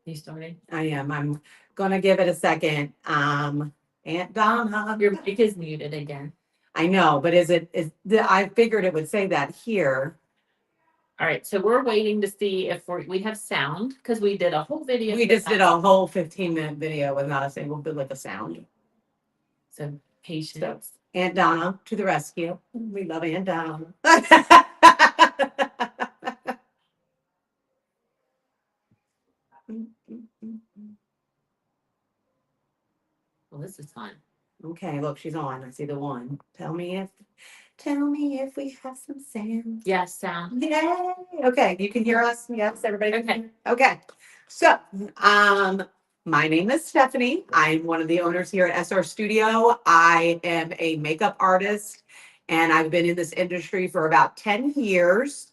You starting? I am. I'm gonna give it a second. Aunt Donna. Your mic is muted again. I know, but I figured it would say that here. All right, so we're waiting to see if we have sound because we did a whole video. We just did a whole 15-minute video with not a single bit of a sound. So patience. So, Aunt Donna to the rescue. We love Aunt Donna. Well, this is fun. Okay, look, she's on. I see the one. Tell me if we have some sound. Yes, sound. Yay! Okay, you can hear us. Yes, everybody. Okay. Okay. So, my name is Stephanie. I'm one of the owners here at SR Studio. I am a makeup artist, and I've been in this industry for about 10 years.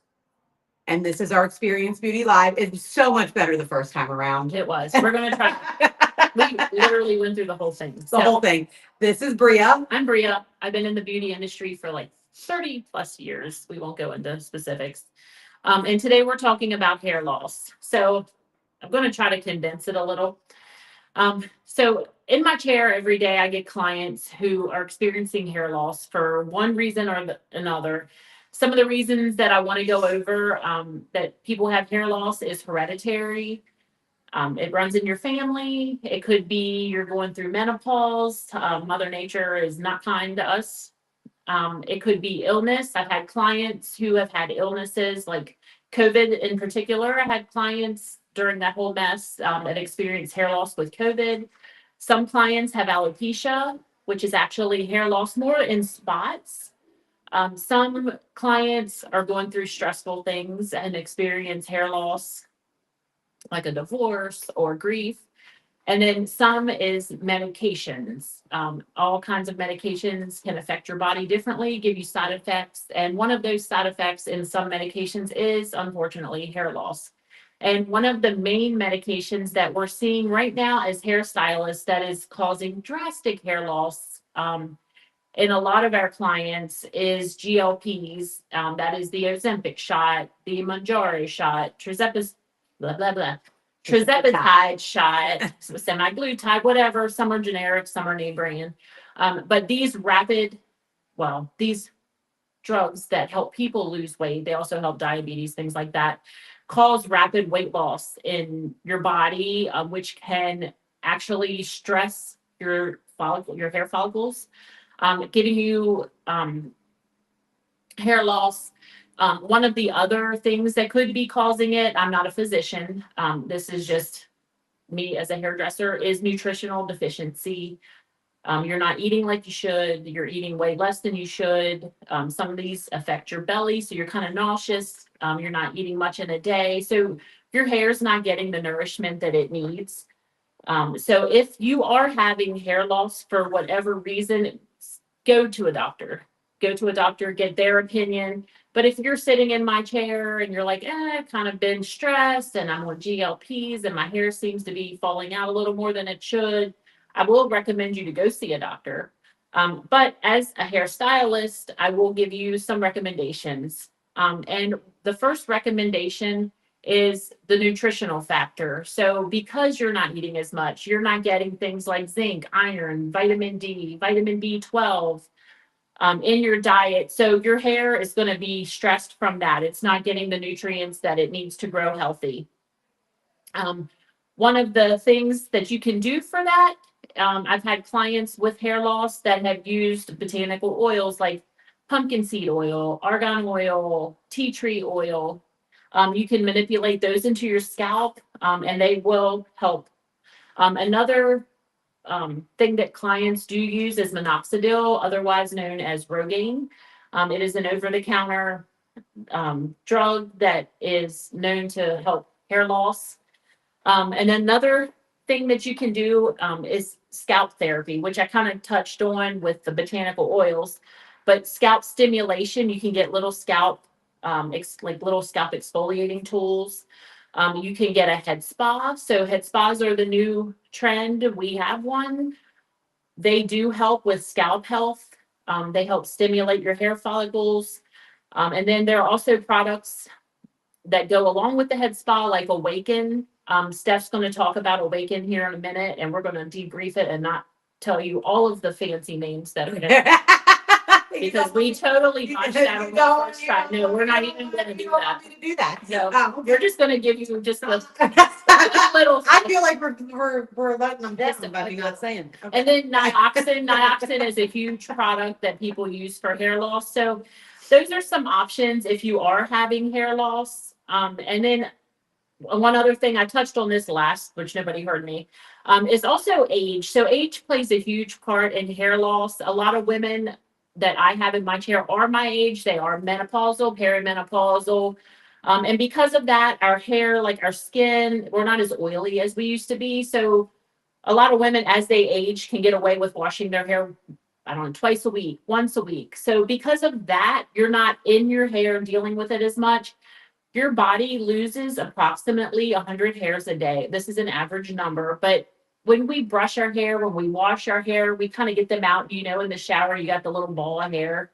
And this is our Experience Beauty Live. It's so much better the first time around. It was. We're gonna try. We literally went through the whole thing. The whole thing. This is Bria. I'm Bria. I've been in the beauty industry for like 30 plus years. We won't go into specifics. And today we're talking about hair loss. So I'm going to try to condense it a little. So in my chair every day, I get clients who are experiencing hair loss for one reason or another. Some of the reasons that I want to go over that people have hair loss is hereditary. It runs in your family. It could be you're going through menopause. Mother Nature is not kind to us. It could be illness. I've had clients who have had illnesses like COVID in particular. I had clients during that whole mess that experienced hair loss with COVID. Some clients have alopecia, which is actually hair loss more in spots. Some clients are going through stressful things and experience hair loss, like a divorce or grief. And then some is medications. All kinds of medications can affect your body differently, give you side effects. And one of those side effects in some medications is unfortunately hair loss. And one of the main medications that we're seeing right now as hairstylists that is causing drastic hair loss in a lot of our clients is GLPs. That is the Ozempic shot, the Mounjaro shot, blah, blah, blah. Trizepatide shot, semaglutide, whatever. Some are generic, some are name brand. But these these drugs that help people lose weight, they also help diabetes, things like that, cause rapid weight loss in your body, which can actually stress your hair follicles, giving you hair loss. One of the other things that could be causing it, I'm not a physician, this is just me as a hairdresser, is nutritional deficiency. You're not eating like you should, you're eating way less than you should. Some of these affect your belly, so you're kind of nauseous. You're not eating much in a day, so your hair's not getting the nourishment that it needs. So if you are having hair loss for whatever reason, go to a doctor. Go to a doctor, get their opinion. But if you're sitting in my chair and you're like, I've kind of been stressed and I'm on GLPs and my hair seems to be falling out a little more than it should, I will recommend you to go see a doctor. But as a hairstylist, I will give you some recommendations. And the first recommendation is the nutritional factor. So because you're not eating as much, you're not getting things like zinc, iron, vitamin D, vitamin B12 in your diet. So your hair is going to be stressed from that. It's not getting the nutrients that it needs to grow healthy. One of the things that you can do for that, I've had clients with hair loss that have used botanical oils like pumpkin seed oil, argan oil, tea tree oil. You can manipulate those into your scalp and they will help. Another thing that clients do use is minoxidil, otherwise known as Rogaine. It is an over-the-counter drug that is known to help hair loss. And another thing that you can do is scalp therapy, which I kind of touched on with the botanical oils. But scalp stimulation, you can get little scalp exfoliating tools. You can get a head spa. So head spas are the new trend. We have one. They do help with scalp health. They help stimulate your hair follicles. And then there are also products that go along with the head spa, like Awaken. Steph's going to talk about Awaken here in a minute, and we're going to debrief it and not tell you all of the fancy names that are in it. Because we totally botched that on the first try. No, we're not even going to do that. To do that. No, we're just going to give you just the little. I feel like we're letting them down by not saying. Okay. And then Nioxin is a huge product that people use for hair loss. So those are some options if you are having hair loss. And then one other thing I touched on this last, which nobody heard me, is also age. So age plays a huge part in hair loss. A lot of women that I have in my chair are my age. They are menopausal, perimenopausal. And because of that, our hair, like our skin, we're not as oily as we used to be. So a lot of women, as they age, can get away with washing their hair, I don't know, twice a week, once a week. So because of that, you're not in your hair dealing with it as much. Your body loses approximately 100 hairs a day. This is an average number, but when we brush our hair, when we wash our hair, we kind of get them out. You know, in the shower, you got the little ball of hair.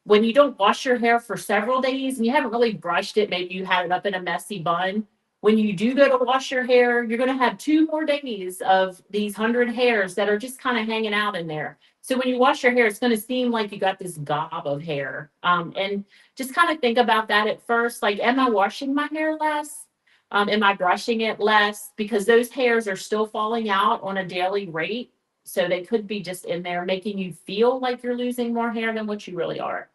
When you don't wash your hair for several days and you haven't really brushed it, maybe you had it up in a messy bun. When you do go to wash your hair, you're going to have 2 more days of these 100 hairs that are just kind of hanging out in there. So when you wash your hair, it's going to seem like you got this gob of hair. And just kind of think about that at first. Like, am I washing my hair less? Am I brushing it less? Because those hairs are still falling out on a daily rate. So they could be just in there making you feel like you're losing more hair than what you really are.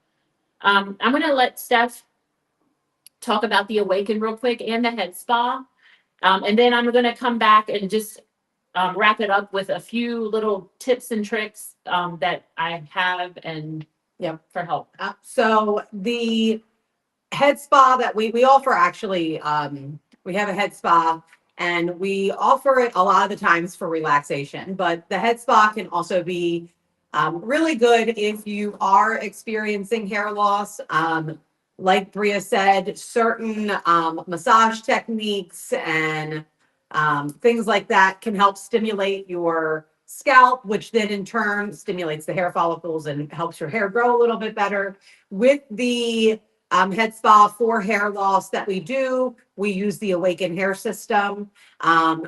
I'm going to let Steph talk about the Awaken real quick and the head spa. And then I'm going to come back and just wrap it up with a few little tips and tricks that I have and for help. So the head spa that we offer, actually, we have a head spa and we offer it a lot of the times for relaxation, but the head spa can also be really good if you are experiencing hair loss. Like Bria said, certain massage techniques and things like that can help stimulate your scalp, which then in turn stimulates the hair follicles and helps your hair grow a little bit better. With the head spa for hair loss that we do, we use the Awaken Hair System,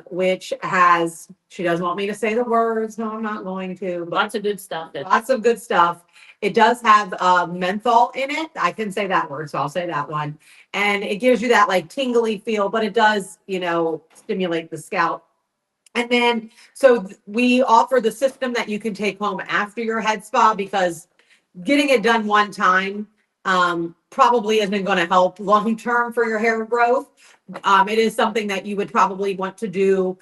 which has, she doesn't want me to say the words. No, I'm not going to. But lots of good stuff. Lots of good stuff. It does have menthol in it. I can say that word, so I'll say that one. And it gives you that like tingly feel, but it does, you know, stimulate the scalp. And then, so we offer the system that you can take home after your head spa, because getting it done one time probably isn't going to help long term for your hair growth. It is something that you would probably want to do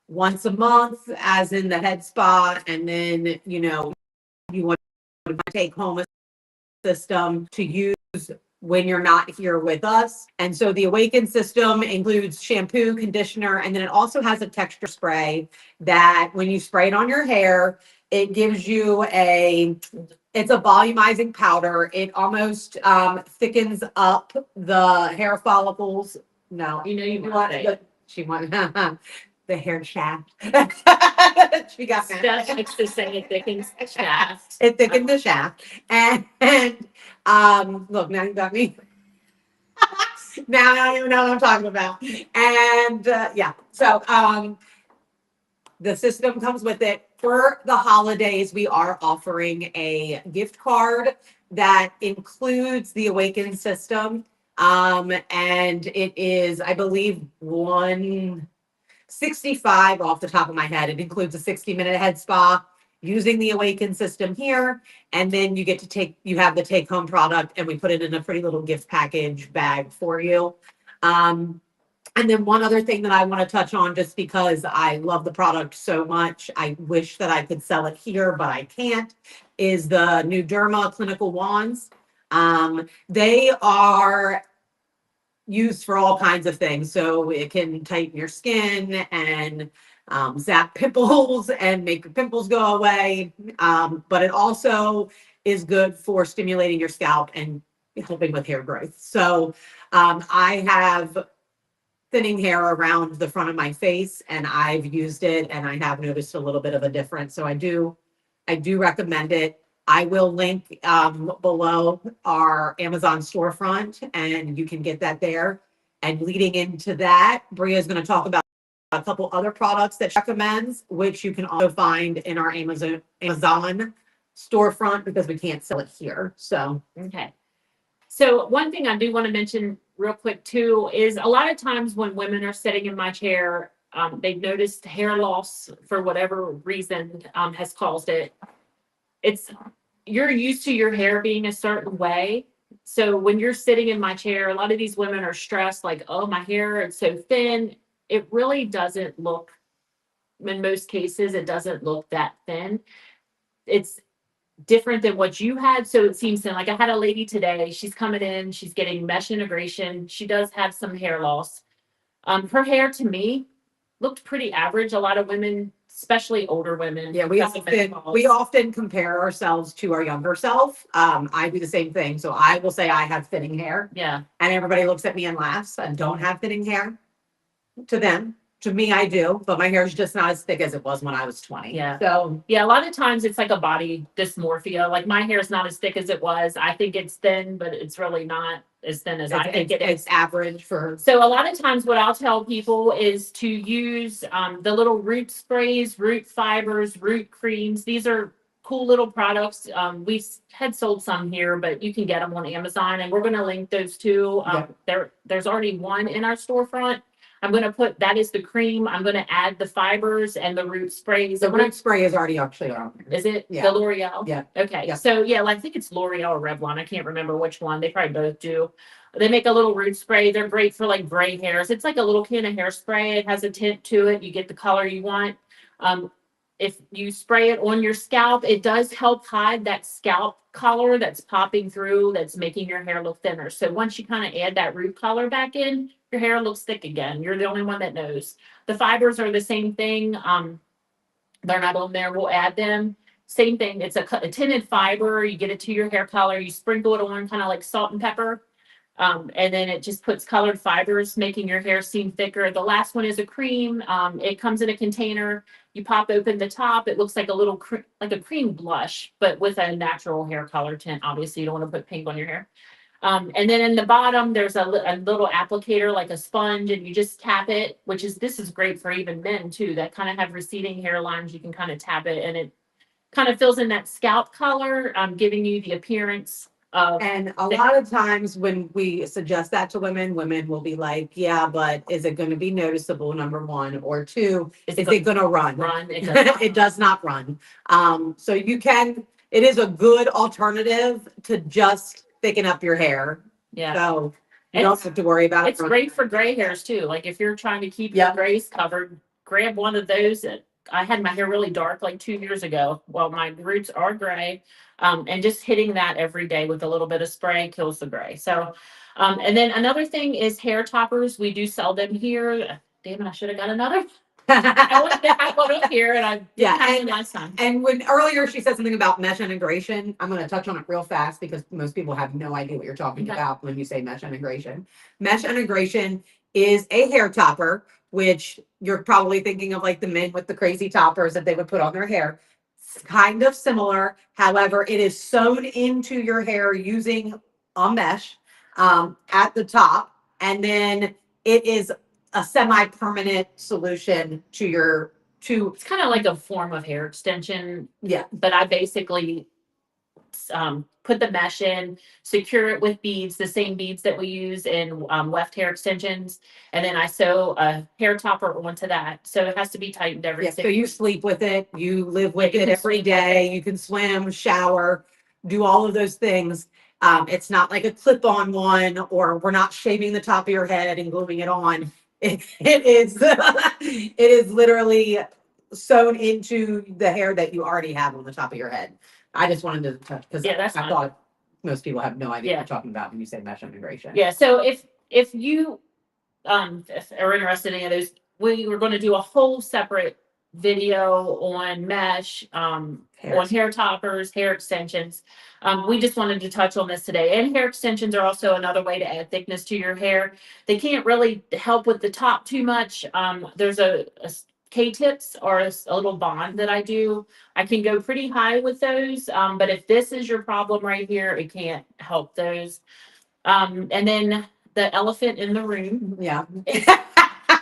once a month, as in the head spa, and then, you know, you want to take home a system to use when you're not here with us. And so the Awaken system includes shampoo, conditioner, and then it also has a texture spray that when you spray it on your hair, it gives you it's a volumizing powder. It almost thickens up the hair follicles. No, you know, you want it. She wanted the hair shaft. She got Steph likes to say it thickens the shaft. It thickened the shaft. And look, now you got me. Now I don't even know what I'm talking about. And yeah, so the system comes with it. For the holidays, we are offering a gift card that includes the Awaken system. And it is, I believe, $165 off the top of my head. It includes a 60-minute head spa using the Awaken system here. And then you have the take home product, and we put it in a pretty little gift package bag for you. And then one other thing that I want to touch on, just because I love the product so much, I wish that I could sell it here, but I can't, is the new Derma clinical wands. They are used for all kinds of things. So it can tighten your skin and zap pimples and make your pimples go away. But it also is good for stimulating your scalp and helping with hair growth. So I have thinning hair around the front of my face, and I've used it and I have noticed a little bit of a difference. So I do recommend it. I will link below our Amazon storefront, and you can get that there. And leading into that, Bria is going to talk about a couple other products that she recommends, which you can also find in our Amazon storefront because we can't sell it here. So Okay. So one thing I do want to mention real quick too is a lot of times when women are sitting in my chair, they've noticed hair loss for whatever reason has caused it. It's you're used to your hair being a certain way. So when you're sitting in my chair, a lot of these women are stressed, like, oh, my hair is so thin. It really doesn't look, in most cases, it doesn't look that thin. It's different than what you had. So it seems to like I had a lady today, she's coming in, she's getting mesh integration. She does have some hair loss. Her hair to me looked pretty average. A lot of women, especially older women. yeah, we often compare ourselves to our younger self. I do the same thing. So I will say I have thinning hair. Yeah. And everybody looks at me and laughs and don't have thinning hair. To them. To me, I do, but my hair is just not as thick as it was when I was 20. Yeah. So Yeah, a lot of times it's like a body dysmorphia. Like my hair is not as thick as it was. I think it's thin, but it's really not as thin as I think it is. It's average for. So a lot of times what I'll tell people is to use the little root sprays, root fibers, root creams. These are cool little products. We had sold some here, but you can get them on Amazon, and we're going to link those too. There's already one in our storefront. I'm going to put that is the cream. I'm going to add the fibers and the root sprays. The root spray is already actually on there. Is it Yeah. the L'Oreal? Yeah. Okay. Yeah. So yeah, I think it's L'Oreal or Revlon. I can't remember which one. They probably both do. They make a little root spray. They're great for like gray hairs. It's like a little can of hairspray. It has a tint to it. You get the color you want. If you spray it on your scalp, it does help hide that scalp color that's popping through, that's making your hair look thinner. So once you kind of add that root color back in, your hair looks thick again. You're the only one that knows. The fibers are the same thing. They're not on there. We'll add them. Same thing. It's a tinted fiber. You get it to your hair color. You sprinkle it on kind of like salt and pepper. And then it just puts colored fibers, making your hair seem thicker. The last one is a cream. It comes in a container. You pop open the top. It looks like a little like a cream blush, but with a natural hair color tint. Obviously, you don't want to put pink on your hair. And then in the bottom, there's a little applicator like a sponge, and you just tap it, this is great for even men too that kind of have receding hairlines. You can kind of tap it, and it kind of fills in that scalp color, giving you the appearance. And a lot of times when we suggest that to women, women will be like, yeah, but is it going to be noticeable? Number one, or two, is it going to run? It does not run. So it is a good alternative to just thicken up your hair. Yeah. So you don't have to worry about it. It's great for gray hairs too. Like if you're trying to keep your grays covered, grab one of those. I had my hair really dark like 2 years ago. Well, my roots are gray. And just hitting that every day with a little bit of spray kills the gray. So, and then another thing is hair toppers. We do sell them here. Damn it, I should have got another. I wanted to have one up here, and I didn't have it last time. And when earlier she said something about mesh integration, I'm going to touch on it real fast because most people have no idea what you're talking about when you say mesh integration. Mesh integration is a hair topper, which you're probably thinking of like the men with the crazy toppers that they would put on their hair. It's kind of similar. However, it is sewn into your hair using a mesh at the top, and then it is a semi-permanent solution to it's kind of like a form of hair extension. Yeah. But I basically put the mesh in, secure it with beads, the same beads that we use in weft hair extensions. And then I sew a hair topper onto that. So it has to be tightened every 6 So you sleep with it, you live with it every day, you can swim, shower, do all of those things. It's not like a clip-on one, or we're not shaving the top of your head and gluing it on. It is it is literally sewn into the hair that you already have on the top of your head. I just wanted to touch because I thought most people have no idea what you're talking about when you say mesh integration. Yeah. So if you are interested in any of those, we were going to do a whole separate video on mesh, on hair toppers, hair extensions. We just wanted to touch on this today. And hair extensions are also another way to add thickness to your hair. They can't really help with the top too much. There's a K-tips are a little bond that I do. I can go pretty high with those, but if this is your problem right here, it can't help those. And then the elephant in the room. Yeah.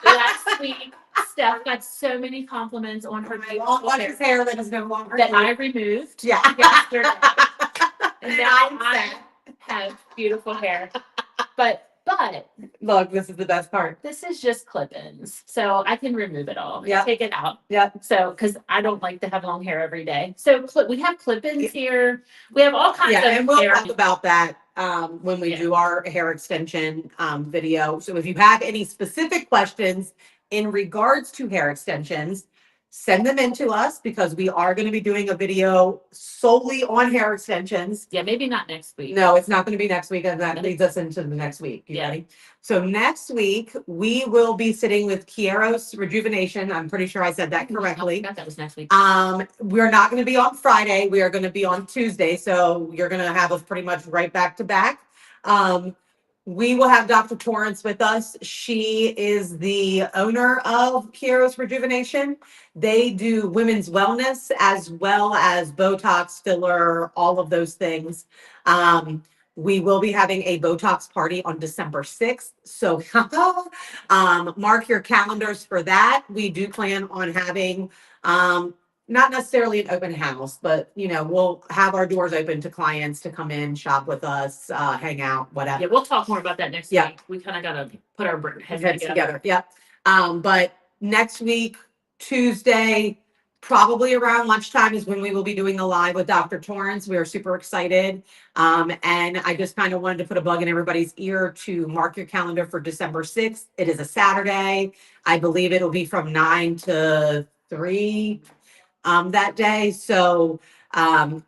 Last week, Steph got so many compliments on her My beautiful long luscious hair that is no longer. that I removed Yeah. yesterday. And now I'm I sad. have beautiful hair. But Look, this is the best part. this is just clip-ins, so I can remove it all. Yep. Take it out. Yep. So, because I don't like to have long hair every day. So we have clip-ins here. We have all kinds Yeah, of and we'll hair. talk about that when we Yeah. do our hair extension video. So if you have any specific questions in regards to hair extensions, send them in to us because we are going to be doing a video solely on hair extensions. Yeah, maybe not next week. No, it's not going to be next week, and that leads us into the next week. You Yeah. ready? So next week we will be sitting with Kieros Rejuvenation. I'm pretty sure I said that I correctly. forgot that was next week. We're not going to be on Friday. We are going to be on Tuesday. So you're going to have us pretty much right back to back. We will have Dr. Torrance with us. She is the owner of Kieros Rejuvenation. They do women's wellness as well as Botox, filler, all of those things. We will be having a Botox party on December 6th. So mark your calendars for that. We do plan on having not necessarily an open house, but we'll have our doors open to clients to come in, shop with us, hang out, whatever. Yeah, we'll talk more about that next Yeah. week. We kind of got to put our heads Heads together. together. Yep. But next week, Tuesday, probably around lunchtime is when we will be doing the live with Dr. Torrance. We are super excited. And I just kind of wanted to put a bug in everybody's ear to mark your calendar for December 6th. It is a Saturday. I believe it'll be from 9 to 3 that day. So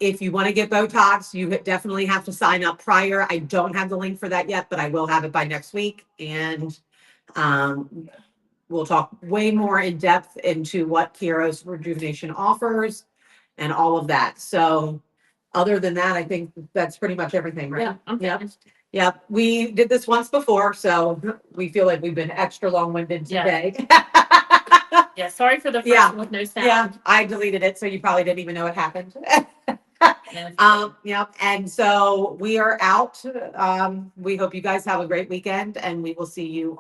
if you want to get Botox, you definitely have to sign up prior. I don't have the link for that yet, but I will have it by next week. And we'll talk way more in depth into what Kieros Rejuvenation offers and all of that. So other than that, I think that's pretty much everything, right? Yeah, I'm Yep. finished. Yep. We did this once before, so we feel like we've been extra long-winded Yeah. today. Yeah, sorry for the first Yeah. one with no sound. Yeah, I deleted it, so you probably didn't even know it happened. Yep. And so we are out. We hope you guys have a great weekend, and we will see you